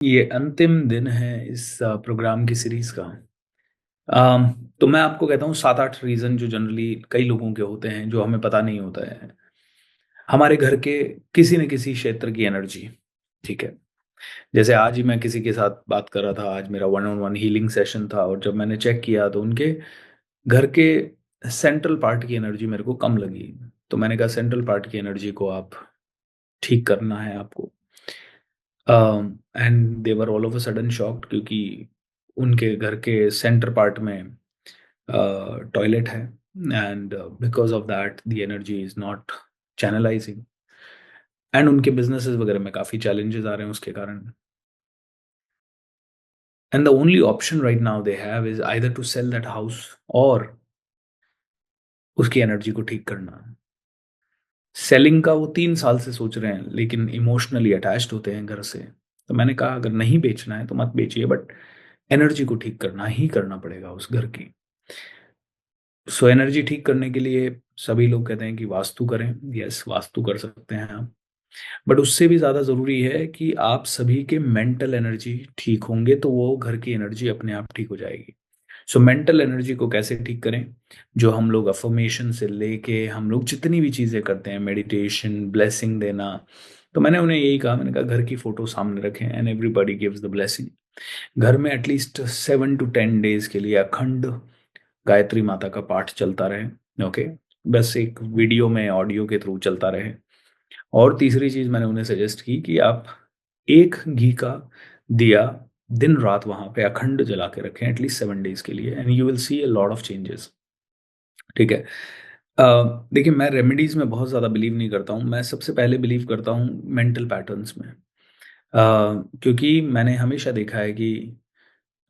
ये अंतिम दिन है इस प्रोग्राम की सीरीज़ का। अम, तो मैं आपको कहता हूँ 7-8 रीज़न जो जनरली कई लोगों के होते हैं, जो हमें पता नहीं होता है। हमारे घर के किसी न किसी क्षेत्र की एनर्जी, ठीक है? जैसे आज ही मैं किसी के साथ बात कर रहा था, आज मेरा one on one healing session था और जब मैंने चेक किया तो उनके घर के सेंट्रल पार्ट की एनर्जी मेरे को कम लगी। तो मैंने कहा सेंट्रल पार्ट की एनर्जी को आप ठीक करना है आपको। And they were all of a sudden shocked क्योंकि उनके घर के सेंटर पार्ट में टॉयलेट है and because of that the energy is not channelising and उनके बिजनेसेस वगैरह में काफ़ी चैलेंजेस आ रहे हैं उसके कारण and the only option right now they have is either to sell that house और उसकी एनर्जी को ठीक करना। सेलिंग का वो 3 साल से सोच रहे हैं लेकिन इमोशनली अटैच्ड होते हैं घर से। तो मैंने कहा अगर नहीं बेचना है तो मत बेचिए, बट एनर्जी को ठीक करना ही करना पड़ेगा उस घर की। सो एनर्जी ठीक करने के लिए सभी लोग कहते हैं कि वास्तु करें। यस, वास्तु कर सकते हैं आप, बट उससे भी ज़्यादा ज़रूरी है कि आप सभी के मेंटल एनर्जी ठीक होंगे तो वो घर की एनर्जी अपने आप ठीक हो जाएगी। सो मेंटल एनर्जी को कैसे ठीक करें? जो हम लोग अफर्मेशन से लेके हम लोग जितनी भी चीज़ें करते हैं, मेडिटेशन, ब्लेसिंग देना, तो मैंने उन्हें यही कहा, मैंने कहा घर की फोटो सामने रखें and everybody gives the blessing. घर में एटलीस्ट 7 to 10 डेज के लिए अखंड गायत्री माता का पाठ चलता रहे। ओके, बस एक वीडियो में ऑडियो के थ्रू चलता रहे। और तीसरी चीज़ मैंने उन्हें सजेस्ट की कि आप एक घी का दिया दिन रात वहाँ पे अखंड जला के रखें एटलीस्ट 7 डेज के लिए and you will see a lot of changes. ठीक है। देखिए, मैं रेमेडीज़ में बहुत ज़्यादा बिलीव नहीं करता हूँ। मैं सबसे पहले बिलीव करता हूँ मेंटल पैटर्न्स में। क्योंकि मैंने हमेशा देखा है कि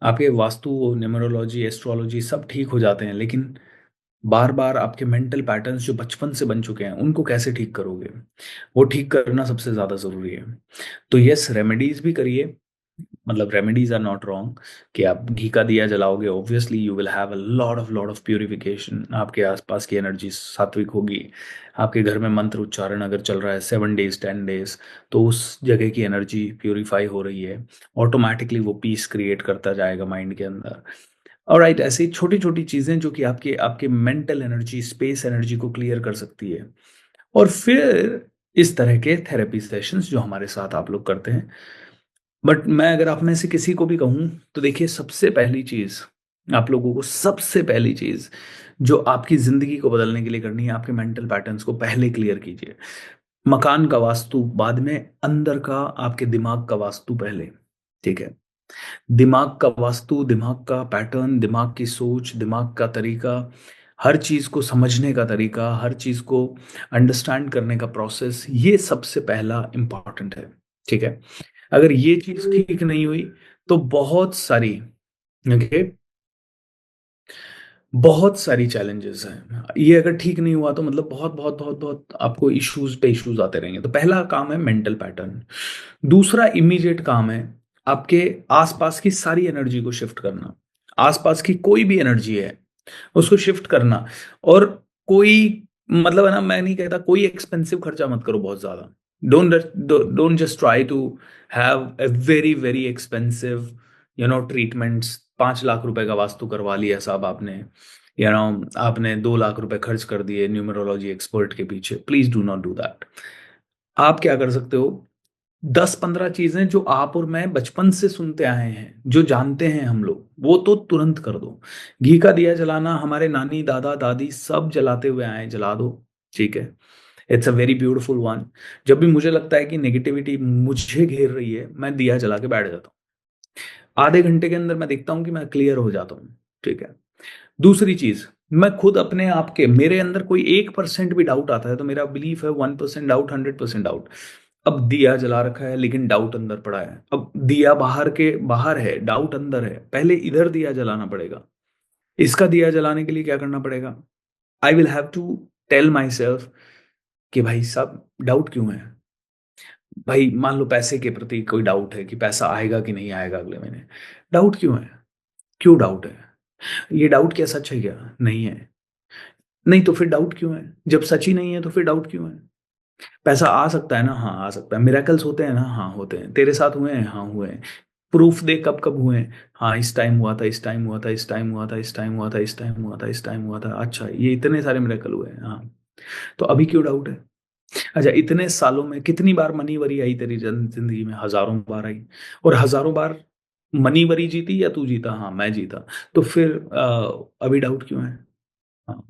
आपके वास्तु, न्यूमरोलॉजी, एस्ट्रोलॉजी सब ठीक हो जाते हैं, लेकिन बार-बार आपके मेंटल पैटर्न्स जो बचपन से बन चुके हैं, उनको कैसे ठीक करोगे? वो ठीक करना सबसे ज़्यादा ज़रूरी है। तो येस, रेमेडीज़ भी करिए, मतलब रेमेडीज़ आर नॉट रॉन्ग कि आप घी का दिया जलाओगे, obviously you will have a lot of purification, आपके आसपास की एनर्जी सात्विक होगी। आपके घर में मंत्र उच्चारण अगर चल रहा है 7 डेज़, 10 डेज़, तो उस जगह की एनर्जी प्यूरिफाई हो रही है, ऑटोमैटिकली वो पीस क्रिएट करता जाएगा माइंड के अंदर। ऑलराइट, ऐसी छोटी-छोटी चीज़ें जो कि आपके आपके मेंटल एनर्जी, स्पेस एनर्जी को क्लियर कर सकती है। और फिर इस तरह के थेरेपी सेशंस जो हमारे साथ आप लोग करते हैं। बट मैं अगर आप में से किसी को भी कहूँ, तो देखिए सबसे पहली चीज़, आप लोगों को सबसे पहली चीज़ जो आपकी ज़िंदगी को बदलने के लिए करनी है, आपके मेंटल पैटर्न्स को पहले क्लियर कीजिए। मकान का वास्तु बाद में, अंदर का आपके दिमाग का वास्तु पहले, ठीक है? दिमाग का वास्तु, दिमाग का पैटर्न, दिमाग की सोच, दिमाग का तरीका, हर चीज़ को समझने का तरीका, हर चीज़ को अंडरस्टैंड करने का प्रोसेस, ये सबसे पहला इम्पोर्टेंट है, ठीक है? अगर ये चीज़ ठीक नहीं हुई, तो बहुत सारी, ओके, बहुत सारी चैलेंजेस हैं। ये अगर ठीक नहीं हुआ तो मतलब बहुत आपको इश्यूज़ पे इश्यूज़ आते रहेंगे। तो पहला काम है मेंटल पैटर्न। दूसरा इमीडिएट काम है आपके आसपास की सारी एनर्जी को शिफ्ट करना। आसपास की कोई भी एनर्जी है, उसको शिफ्ट करना। और कोई, मतलब है ना, मैं नहीं कहता कोई एक्सपेंसिव खर्चा मत करो बहुत ज़्यादा। Don't just try to have a very very expensive treatments. 5 lakh रुपए का वास्तु करवा लिया साहब आपने, आपने 2 लाख रुपए खर्च कर दिए न्यूमरोलॉजी एक्सपर्ट के पीछे। Please do not do that. आप क्या कर सकते हो? 10-15 चीजें जो आप और मैं बचपन से सुनते आए हैं, जो जानते हैं हम लोग, वो तो तुरंत कर दो। घी का दिया जलाना हमारे नानी, दादा, दादी सब जलाते हुए आए हैं, जला दो। ठीक है, it's a very beautiful one. जब भी मुझे लगता है कि नेगेटिविटी मुझे घेर रही है, मैं दिया जला के बैठ जाता हूँ। आधे घंटे के अंदर मैं देखता हूँ कि मैं क्लियर हो जाता हूँ। ठीक है। दूसरी चीज, मैं खुद अपने आप के, मेरे अंदर कोई 1% भी डाउट आता है तो मेरा बिलीफ है 1% डाउट, 100% डाउट। अब दिया जला रखा है लेकिन डाउट अंदर पड़ा है। अब दिया बाहर है, डाउट अंदर है, पहले इधर दिया जलाना पड़ेगा। इसका दिया जलाने के लिए क्या करना पड़ेगा? I will have to tell myself कि भाई साहब डाउट क्यों है? भाई मान लो पैसे के प्रति कोई डाउट है कि पैसा आएगा कि नहीं आएगा अगले महीने। डाउट क्यों है? क्यों डाउट है? ये डाउट क्या सच है क्या? नहीं है। नहीं तो फिर डाउट क्यों है? जब सच ही नहीं है तो फिर डाउट क्यों है? पैसा आ सकता है ना? हाँ, आ सकता है। मिरेकल्स होते हैं ना? हाँ, होते हैं। तेरे साथ हुए हैं? हाँ, हुए हैं। प्रूफ दे कब कब हुए हैं? हाँ, इस टाइम हुआ था, इस टाइम हुआ था, इस टाइम हुआ था, इस टाइम हुआ था, इस टाइम हुआ था, इस टाइम हुआ था। अच्छा, ये इतने सारे मिरेकल हुए हैं। हाँ, तो अभी क्यों डाउट है? अच्छा, इतने सालों में कितनी बार मनी वरी आई तेरी जिंदगी में? हजारों बार आई। और हजारों बार मनी वरी जीती या तू जीता? हाँ, मैं जीता। तो फिर अभी डाउट क्यों है? हाँ,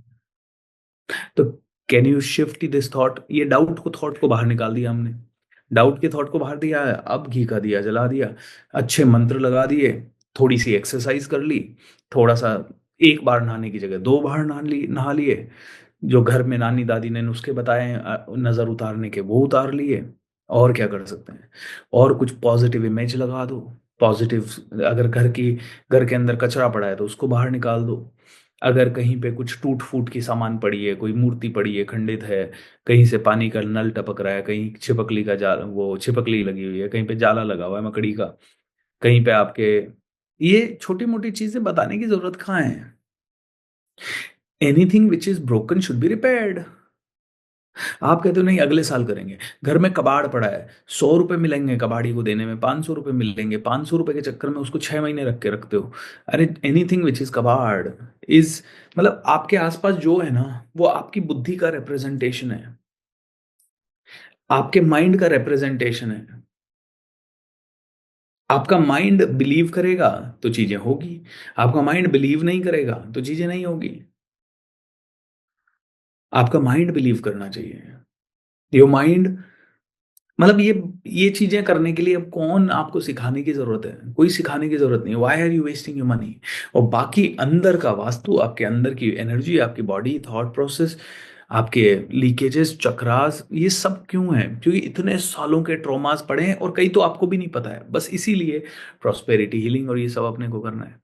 तो can you shift this thought? ये डाउट को, थॉट को बाहर निकाल दिया हमने। डाउट के थॉट को बाहर दिया है, अब घी का दिया जला दिया। अच्छे मंत्र लगा दिए, थोड़ी सी एक्सरसाइज कर ली, थोड़ा सा, एक बार नहाने की जगह 2 बार नहा लिए। जो घर में नानी दादी ने नुस्खे बताए हैं नजर उतारने के, वो उतार लिए। और क्या कर सकते हैं? और कुछ पॉजिटिव इमेज लगा दो। पॉजिटिव, अगर घर के अंदर कचरा पड़ा है तो उसको बाहर निकाल दो। अगर कहीं पे कुछ टूट फूट की सामान पड़ी है, कोई मूर्ति पड़ी है, खंडित है, कहीं से पानी का नल टपक रहा है, कहीं छिपकली का जाल, वो छिपकली लगी हुई है, कहीं पे जाला लगा हुआ है मकड़ी का, कहीं पे आपके, ये छोटी मोटी चीजें बताने की जरूरत कहाँ है? Anything which is broken should be repaired. आप कहते हो नहीं, अगले साल करेंगे। घर में कबाड़ पड़ा है, 100 रुपए मिलेंगे कबाड़ी को देने में, 500 रुपए मिलेंगे, 500 रुपए के चक्कर में उसको 6 महीने रख के रखते हो। अरे, एनीथिंग विच इज कबाड़ इज, मतलब आपके आसपास जो है ना, वो आपकी बुद्धि का रिप्रेजेंटेशन है, आपके माइंड का रिप्रेजेंटेशन है। आपका माइंड बिलीव करेगा तो चीजें होगी, आपका माइंड बिलीव नहीं करेगा तो चीजें नहीं होगी। आपका माइंड बिलीव करना चाहिए। योर माइंड, मतलब ये चीजें करने के लिए अब कौन आपको सिखाने की जरूरत है? कोई सिखाने की जरूरत नहीं। Why are you wasting your money? और बाकी अंदर का वास्तु, आपके अंदर की एनर्जी, आपकी बॉडी, थॉट प्रोसेस, आपके लीकेजेस, चक्रास, ये सब क्यों है? क्योंकि इतने सालों के ट्रॉमास पड़े हैं, और कई तो आपको भी नहीं पता है। बस इसीलिए प्रॉस्पेरिटी हीलिंग और ये सब अपने को करना है।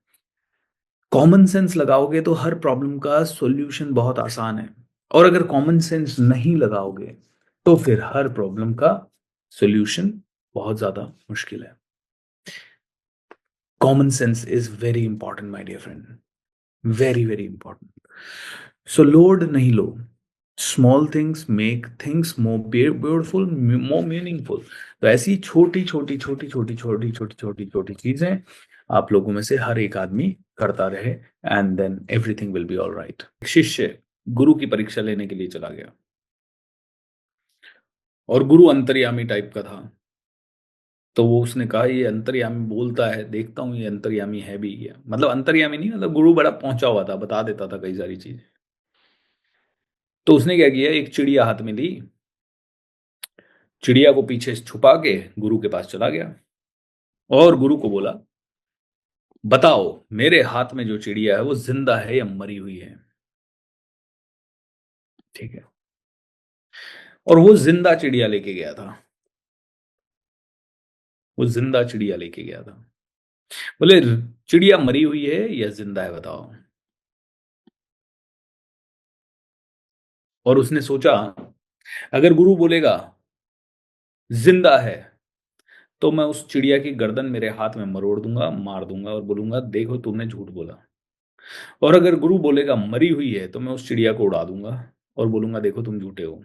कॉमन सेंस लगाओगे तो हर प्रॉब्लम का सॉल्यूशन बहुत आसान है। और अगर कॉमन सेंस नहीं लगाओगे तो फिर हर प्रॉब्लम का सॉल्यूशन बहुत ज्यादा मुश्किल है। Common sense is very important my dear friend, very very important. So load नहीं लो। Small things make things more beautiful, more meaningful. तो ऐसी छोटी छोटी छोटी छोटी छोटी छोटी छोटी छोटी चीजें आप लोगों में से हर एक आदमी करता रहे, and then everything will be all right. शिष्य गुरु की परीक्षा लेने के लिए चला गया, और गुरु अंतर्यामी टाइप का था। तो वो उसने कहा, ये अंतर्यामी बोलता है, देखता हूँ ये अंतर्यामी है भी क्या। मतलब अंतर्यामी नहीं, मतलब गुरु बड़ा पहुंचा हुआ था, बता देता था कई सारी चीजें। तो उसने क्या किया, एक चिड़िया हाथ में ली, चिड़िया को पीछे से छुपा के गुरु के पास चला गया, और गुरु को बोला, बताओ मेरे हाथ में जो चिड़िया है वो जिंदा है या मरी हुई है? ठीक है। और वो जिंदा चिड़िया लेके गया था। वो जिंदा चिड़िया लेके गया था। बोले, चिड़िया मरी हुई है या जिंदा है, बताओ। और उसने सोचा, अगर गुरु बोलेगा जिंदा है, तो मैं उस चिड़िया की गर्दन मेरे हाथ में मरोड़ दूंगा, मार दूंगा, और बोलूंगा देखो तुमने झूठ बोला। और अगर गुरु बोलेगा मरी हुई है, तो मैं उस चिड़िया को उड़ा दूंगा, और बोलूंगा देखो तुम झूठे हो।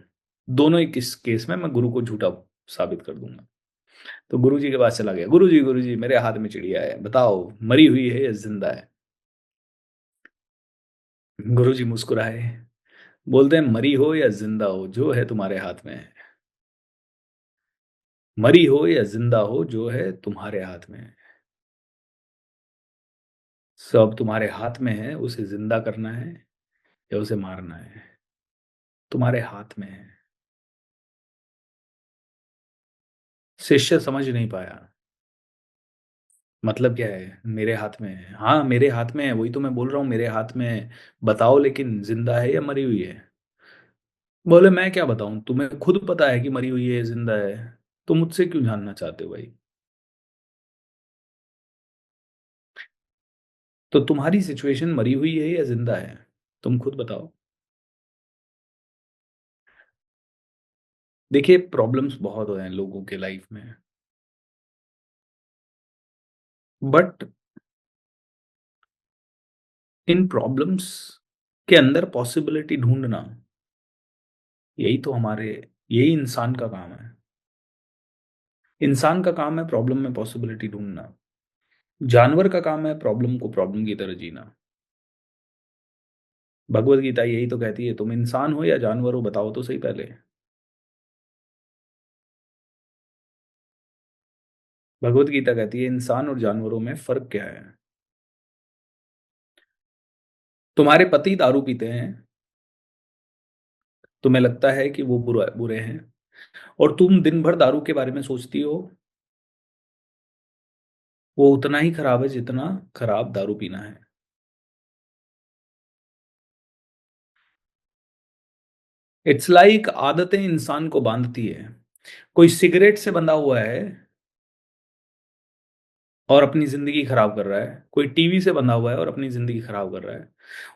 दोनों ही किस केस में मैं गुरु को झूठा साबित कर दूंगा। तो गुरु जी के पास चला गया, गुरु जी मेरे हाथ में चिड़िया है, बताओ मरी हुई है या जिंदा है? गुरु जी मुस्कुराए, बोलते हैं, मरी हो या जिंदा हो, जो है तुम्हारे हाथ में है। मरी हो या जिंदा हो, जो है तुम्हारे हाथ में है। सब तुम्हारे हाथ में है, उसे जिंदा करना है या उसे मारना है, तुम्हारे हाथ में है। शिष्य समझ नहीं पाया, मतलब क्या है मेरे हाथ में है? हाँ, मेरे हाथ में है, वही तो मैं बोल रहा हूँ, मेरे हाथ में है। बताओ लेकिन जिंदा है या मरी हुई है? बोले, मैं क्या बताऊं, तुम्हें खुद पता है कि मरी हुई है जिंदा है, तो मुझसे क्यों जानना चाहते हो भाई? तो तुम्हारी सिचुएशन मरी हुई है या जिंदा है? तुम खुद बताओ। देखिए, प्रॉब्लम्स बहुत हो हैं लोगों के लाइफ में, बट इन प्रॉब्लम्स के अंदर पॉसिबिलिटी ढूंढना, यही तो हमारे यही इंसान का काम है। इंसान का काम है प्रॉब्लम में पॉसिबिलिटी ढूंढना। जानवर का काम है प्रॉब्लम को प्रॉब्लम की तरह जीना। भगवत गीता यही तो कहती है, तुम इंसान हो या जानवर हो, बताओ तो सही पहले। भगवत गीता कहती है इंसान और जानवरों में फर्क क्या है। तुम्हारे पति दारू पीते हैं, तुम्हें लगता है कि वो बुरा बुरे हैं, और तुम दिन भर दारू के बारे में सोचती हो। वो उतना ही खराब है जितना खराब दारू पीना है। इट्स लाइक आदतें इंसान को बांधती है। कोई सिगरेट से बंधा हुआ है और अपनी जिंदगी खराब कर रहा है, कोई टीवी से बंधा हुआ है और अपनी जिंदगी खराब कर रहा है,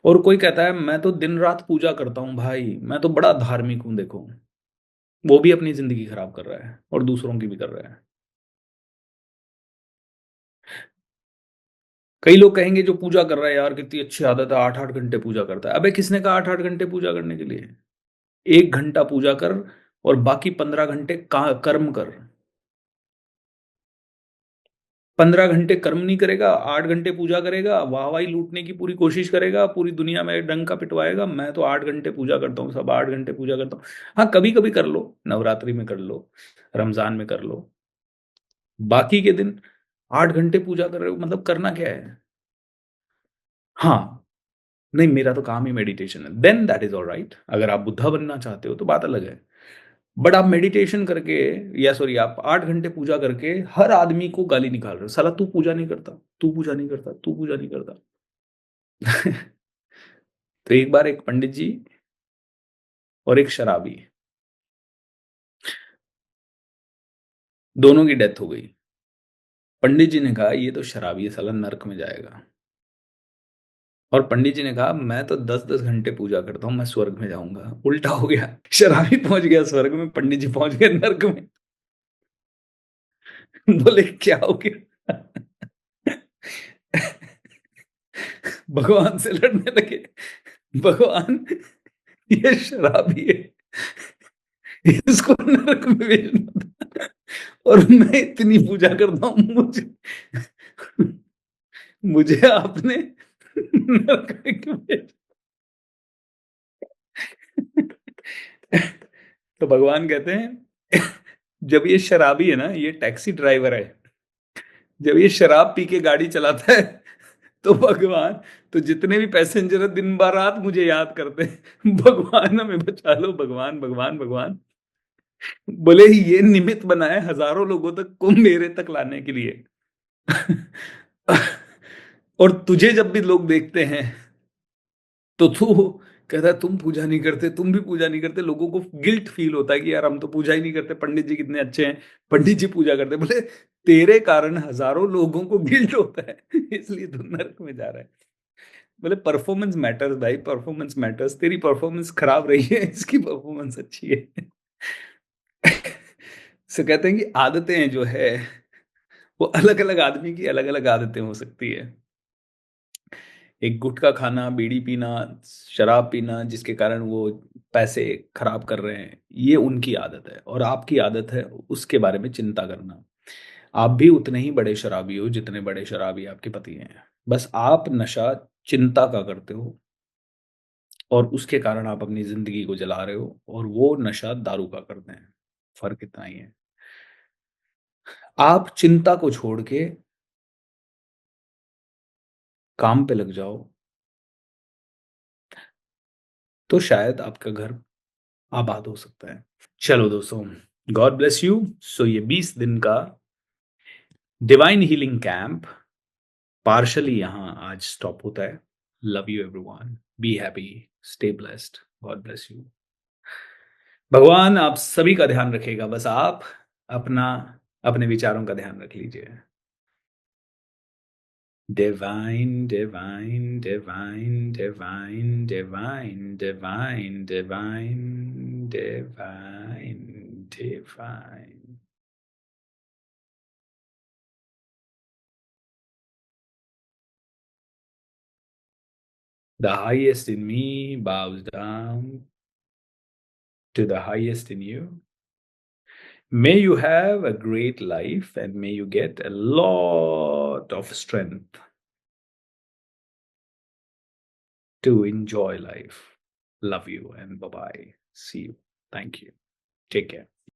और कोई कहता है मैं तो दिन रात पूजा करता हूँ भाई, मैं तो बड़ा धार्मिक हूं, देखो। वो भी अपनी जिंदगी खराब कर रहा है और दूसरों की भी कर रहा है। कई लोग कहेंगे जो पूजा कर रहा है यार कितनी अच्छी आदत है, 8-8 घंटे पूजा करता है। अबे किसने कहा 8-8 घंटे पूजा करने के लिए? 1 घंटा पूजा कर और बाकी 15 घंटे कर्म कर। 15 घंटे कर्म नहीं करेगा, 8 घंटे पूजा करेगा, वाहवाही लूटने की पूरी कोशिश करेगा, पूरी दुनिया में डंका पिटवाएगा, मैं तो 8 घंटे पूजा करता हूँ, सब 8 घंटे पूजा करता हूँ। हाँ, कभी कभी कर लो, नवरात्रि में कर लो, रमजान में कर लो, बाकी के दिन 8 घंटे पूजा कर रहे हो, मतलब करना क्या है? हाँ, नहीं, मेरा तो काम ही मेडिटेशन है, then that is all right. अगर आप बुद्धा बनना चाहते हो तो बात अलग है। बट आप मेडिटेशन करके, या सॉरी, आप 8 घंटे पूजा करके हर आदमी को गाली निकाल रहे हो, साला तू पूजा नहीं करता, तू पूजा नहीं करता, तू पूजा नहीं करता। तो एक बार एक पंडित जी और एक शराबी, दोनों की डेथ हो गई। पंडित जी ने कहा ये तो शराबी है, साला नरक में जाएगा। और पंडित जी ने कहा मैं तो 10-10 घंटे पूजा करता हूं, मैं स्वर्ग में जाऊंगा। उल्टा हो गया, शराबी पहुंच गया स्वर्ग में, पंडित जी पहुंच गए नरक में। बोले क्या हो गया? भगवान से लड़ने लगे। भगवान, ये शराबी है, इसको नरक में भेजना था, और मैं इतनी पूजा करता हूँ, मुझे मुझे आपने नरक में क्यों भेजा? तो भगवान कहते हैं जब ये शराबी है ना, ये टैक्सी ड्राइवर है, जब ये शराब पी के गाड़ी चलाता है, तो भगवान, तो जितने भी पैसेंजर है दिन भर रात मुझे याद करते हैं, भगवान हमें बचा लो, भगवान भगवान भगवान। बोले ये निमित्त बना है हजारों लोगों तक को मेरे तक लाने के लिए। और तुझे जब भी लोग देखते हैं तो तू कहता है तुम पूजा नहीं करते, तुम भी पूजा नहीं करते, लोगों को गिल्ट फील होता है कि यार हम तो पूजा ही नहीं करते, पंडित जी कितने अच्छे हैं, पंडित जी पूजा करते। बोले तेरे कारण हजारों लोगों को गिल्ट होता है, इसलिए तू नरक में जा रहा है। बोले परफॉर्मेंस मैटर्स भाई, परफॉर्मेंस मैटर्स, तेरी परफॉर्मेंस खराब रही है, इसकी परफॉर्मेंस अच्छी है। सो कहते हैं कि आदतें जो है वो अलग अलग आदमी की अलग अलग आदतें हो सकती है। एक गुटखा खाना, बीड़ी पीना, शराब पीना, जिसके कारण वो पैसे खराब कर रहे हैं, ये उनकी आदत है, और आपकी आदत है उसके बारे में चिंता करना। आप भी उतने ही बड़े शराबी हो जितने बड़े शराबी आपके पति हैं। बस आप नशा चिंता का करते हो, और उसके कारण आप अपनी जिंदगी को जला रहे हो, और वो नशा दारू का करते हैं। फर्क इतना ही है। आप चिंता को छोड़ के काम पे लग जाओ, तो शायद आपका घर आबाद हो सकता है। चलो दोस्तों, गॉड ब्लेस यू। सो ये 20 दिन का डिवाइन हीलिंग कैंप पार्शली यहाँ आज स्टॉप होता है। Love you everyone, be happy, stay blessed, God bless you. भगवान आप सभी का ध्यान रखेगा, बस आप अपना, अपने विचारों का ध्यान रख लीजिए। Divine, divine, divine, divine, divine, divine, divine, divine, divine. The highest in me bows down to the highest in you. May you have a great life and may you get a lot of strength to enjoy life. Love you and bye bye. See you. Thank you. Take care.